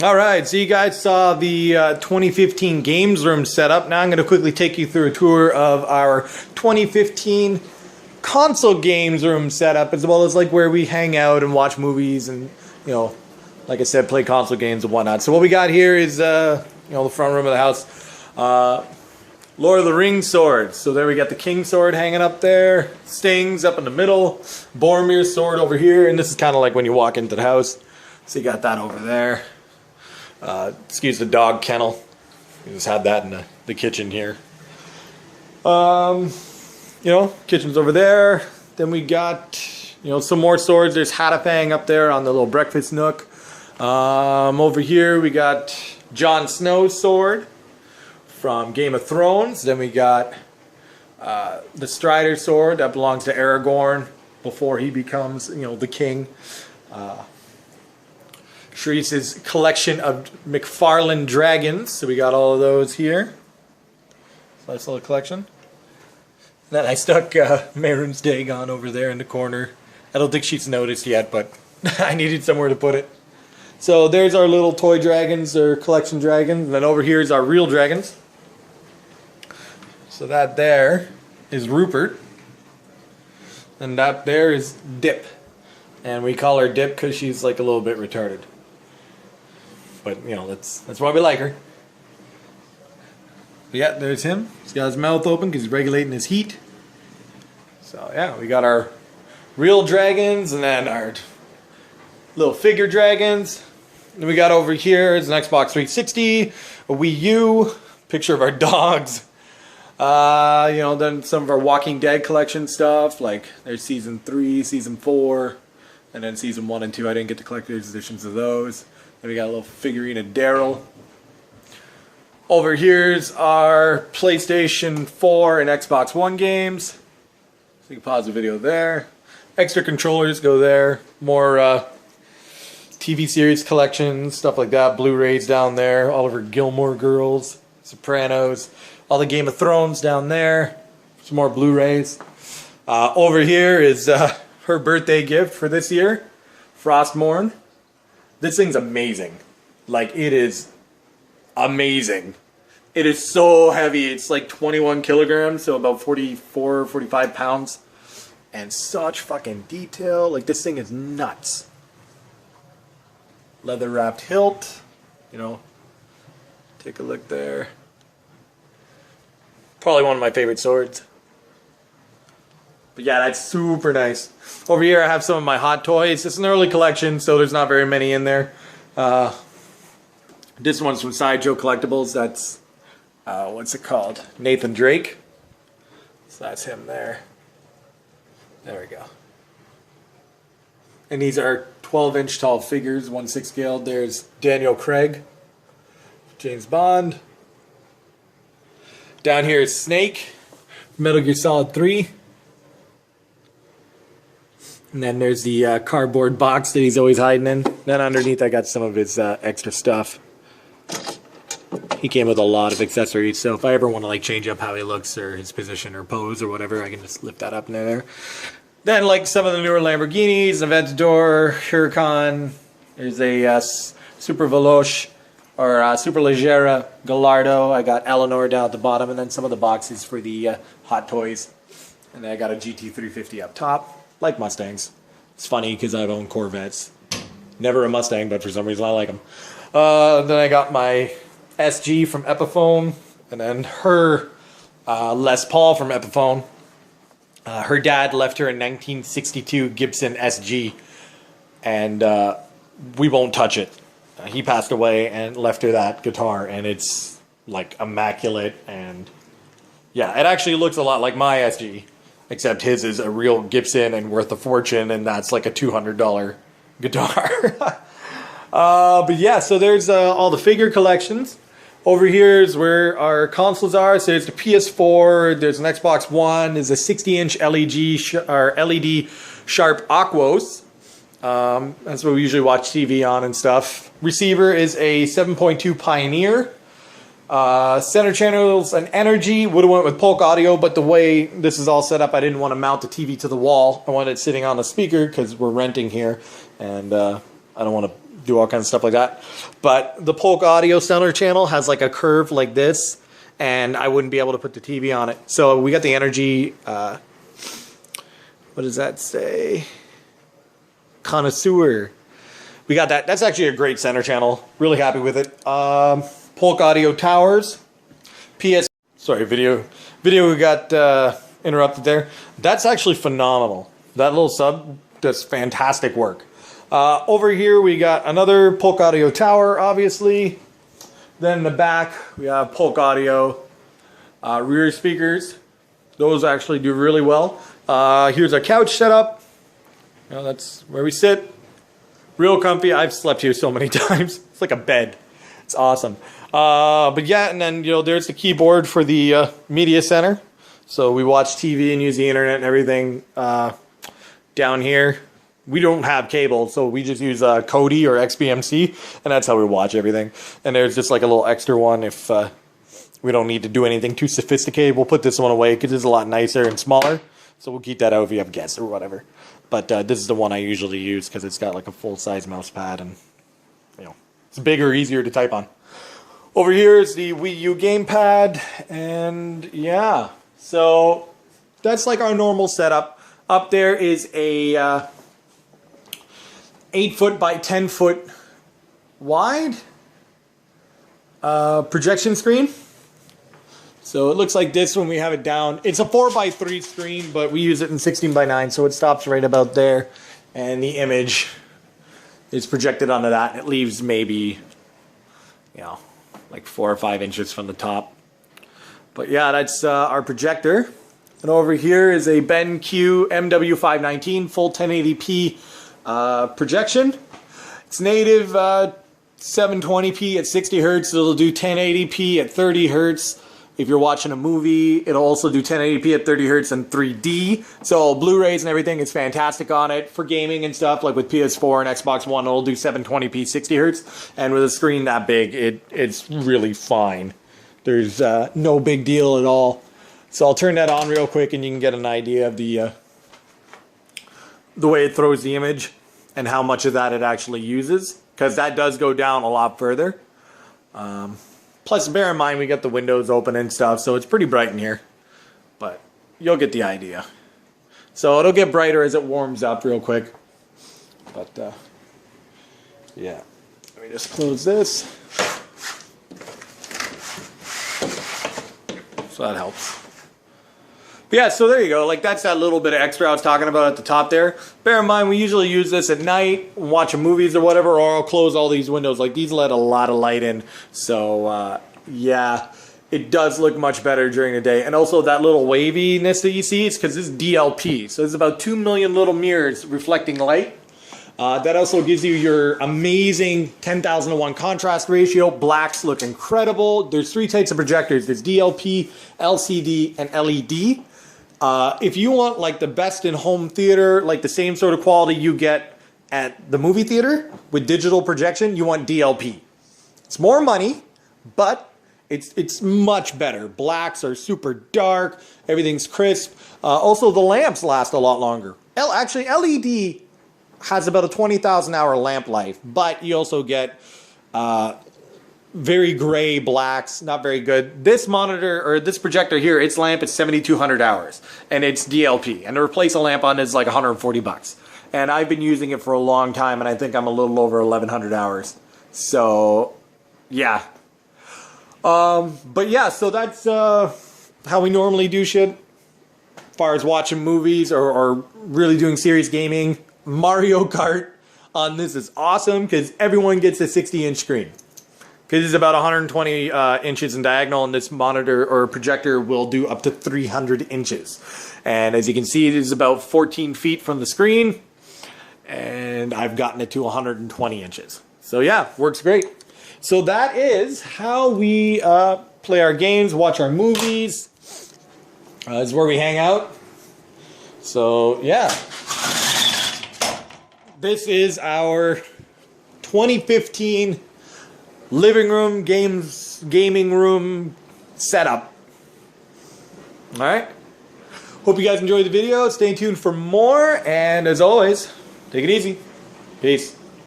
All right, so you guys saw the 2015 games room setup. Now I'm going to quickly take you through a tour of our 2015 console games room setup, as well as like where we hang out and watch movies and, you know, like I said, play console games and whatnot. So what we got here is, the front room of the house. Lord of the Rings swords. So there we got the King sword hanging up there, Sting's up in the middle, Boromir's sword over here, and this is kind of like when you walk into the house. So you got that over there. Excuse the dog kennel. We just had that in the kitchen here. Kitchen's over there. Then we got, some more swords. There's Hatafang up there on the little breakfast nook. Over here we got Jon Snow's sword from Game of Thrones. Then we got the Strider sword that belongs to Aragorn before he becomes, the king. Sharice's collection of McFarlane dragons. So we got all of those here. Nice little collection. Then I stuck Mehrunes Dagon over there in the corner. I don't think she's noticed yet, but I needed somewhere to put it. So there's our little toy dragons, or collection dragons. And then over here is our real dragons. So that there is Rupert. And that there is Dip. And we call her Dip because she's like a little bit retarded. But, that's why we like her. But yeah, there's him. He's got his mouth open because he's regulating his heat. So yeah, we got our real dragons and then our little figure dragons. Then we got over here is an Xbox 360, a Wii U, picture of our dogs. Then some of our Walking Dead collection stuff, like there's Season 3, Season 4, and then Season 1 and 2. I didn't get the collector's editions of those. Then we got a little figurine of Daryl. Over here's our PlayStation 4 and Xbox One games. So you can pause the video there. Extra controllers go there. More TV series collections, stuff like that. Blu-rays down there. Oliver Gilmore Girls, Sopranos. All the Game of Thrones down there. Some more Blu-rays. Over here is her birthday gift for this year. Frostmourne. This thing's amazing. Like, it is amazing. It is so heavy. It's like 21 kilograms, so about 44, 45 pounds. And such fucking detail. Like, this thing is nuts. Leather wrapped hilt. Take a look there. Probably one of my favorite swords. But yeah, that's super nice. Over here I have some of my Hot Toys. It's an early collection, so there's not very many in there. This one's from Sideshow Collectibles. That's, what's it called? Nathan Drake. So that's him there. There we go. And these are 12-inch tall figures, 1/6 scale. There's Daniel Craig, James Bond. Down here is Snake, Metal Gear Solid 3. And then there's the cardboard box that he's always hiding in. Then underneath I got some of his extra stuff. He came with a lot of accessories, so if I ever want to like change up how he looks or his position or pose or whatever, I can just lift that up in there. Then like some of the newer Lamborghinis, Aventador, Huracan. There's a Super Veloce or Superleggera Gallardo. I got Eleanor down at the bottom, and then some of the boxes for the Hot Toys. And then I got a GT350 up top. Like Mustangs. It's funny because I've owned Corvettes. Never a Mustang, but for some reason I like them. Then I got my SG from Epiphone, and then her Les Paul from Epiphone. Her dad left her in 1962 Gibson SG, and we won't touch it. He passed away and left her that guitar, and it's like immaculate, and yeah, it actually looks a lot like my SG. Except his is a real Gibson and worth a fortune, and that's like a $200 guitar. But yeah, so there's all the figure collections. Over here is where our consoles are. So there's the PS4, there's an Xbox One, there's a 60-inch LED Sharp Aquos. That's what we usually watch TV on and stuff. Receiver is a 7.2 Pioneer. Center channels and Energy. Would have went with Polk Audio, but the way this is all set up, I didn't want to mount the TV to the wall. I wanted it sitting on a speaker because we're renting here, and I don't want to do all kinds of stuff like that. But the Polk Audio center channel has like a curve like this, and I wouldn't be able to put the TV on it. So we got the Energy, what does that say? Connoisseur. We got that. That's actually a great center channel. Really happy with it. Polk Audio Towers. Sorry, video we got interrupted there. That's actually phenomenal. That little sub does fantastic work. Over here we got another Polk Audio tower, obviously. Then in the back we have Polk Audio rear speakers. Those actually do really well. Here's our couch setup. You know, that's where we sit. Real comfy. I've slept here so many times. It's like a bed. It's awesome. But yeah, and then, you know, there's the keyboard for the media center. So we watch TV and use the internet and everything down here. We don't have cable, so we just use Kodi or XBMC, and that's how we watch everything. And there's just like a little extra one if we don't need to do anything too sophisticated. We'll put this one away because it's a lot nicer and smaller. So we'll keep that out if you have guests or whatever. But this is the one I usually use because it's got like a full-size mouse pad and, you know, it's bigger, easier to type on. Over here is the Wii U gamepad, and yeah, so that's like our normal setup. Up there is a 8-foot by 10-foot wide projection screen. So it looks like this when we have it down. It's a 4:3 screen, but we use it in 16:9, so it stops right about there. And the image is projected onto that. It leaves maybe, you know, like 4 or 5 inches from the top. But yeah, that's our projector. And over here is a BenQ MW519 full 1080p projection. It's native 720p at 60 hertz. It'll do 1080p at 30 hertz. If you're watching a movie, it'll also do 1080p at 30 hertz and 3D. So Blu-rays and everything is fantastic on it. For gaming and stuff, like with PS4 and Xbox One, it'll do 720p 60 hertz. And with a screen that big, it's really fine. There's no big deal at all. So I'll turn that on real quick and you can get an idea of the way it throws the image and how much of that it actually uses. Because that does go down a lot further. Plus, bear in mind, we got the windows open and stuff, so it's pretty bright in here. But you'll get the idea. So it'll get brighter as it warms up real quick. But, yeah. Let me just close this. So that helps. But yeah, so there you go. Like, that's that little bit of extra I was talking about at the top there. Bear in mind, we usually use this at night, watching movies or whatever, or I'll close all these windows. Like, these let a lot of light in. So, yeah, it does look much better during the day. And also, that little waviness that you see is because this is DLP. So, there's about 2 million little mirrors reflecting light. That also gives you your amazing 10,000 to 1 contrast ratio. Blacks look incredible. There's 3 types of projectors. There's DLP, LCD, and LED. If you want like the best in home theater, like the same sort of quality you get at the movie theater with digital projection, you want DLP. It's more money, but it's much better. Blacks are super dark, everything's crisp. Also, the lamps last a lot longer. Actually, LED has about a 20,000 hour lamp life, but you also get very gray blacks, not very good. This monitor, or this projector here, its lamp is 7,200 hours, and it's DLP. And to replace a lamp on it is like 140 bucks. And I've been using it for a long time, and I think I'm a little over 1,100 hours. So, yeah. But yeah, so that's how we normally do shit. As far as watching movies or really doing serious gaming. Mario Kart on this is awesome, because everyone gets a 60-inch screen. Because it's about 120 inches in diagonal, and this monitor or projector will do up to 300 inches. And as you can see, it is about 14 feet from the screen, and I've gotten it to 120 inches. So yeah, works great. So that is how we play our games, watch our movies. This is where we hang out. So yeah, this is our 2015 living room, gaming room setup. Alright. Hope you guys enjoyed the video. Stay tuned for more. And as always, take it easy. Peace.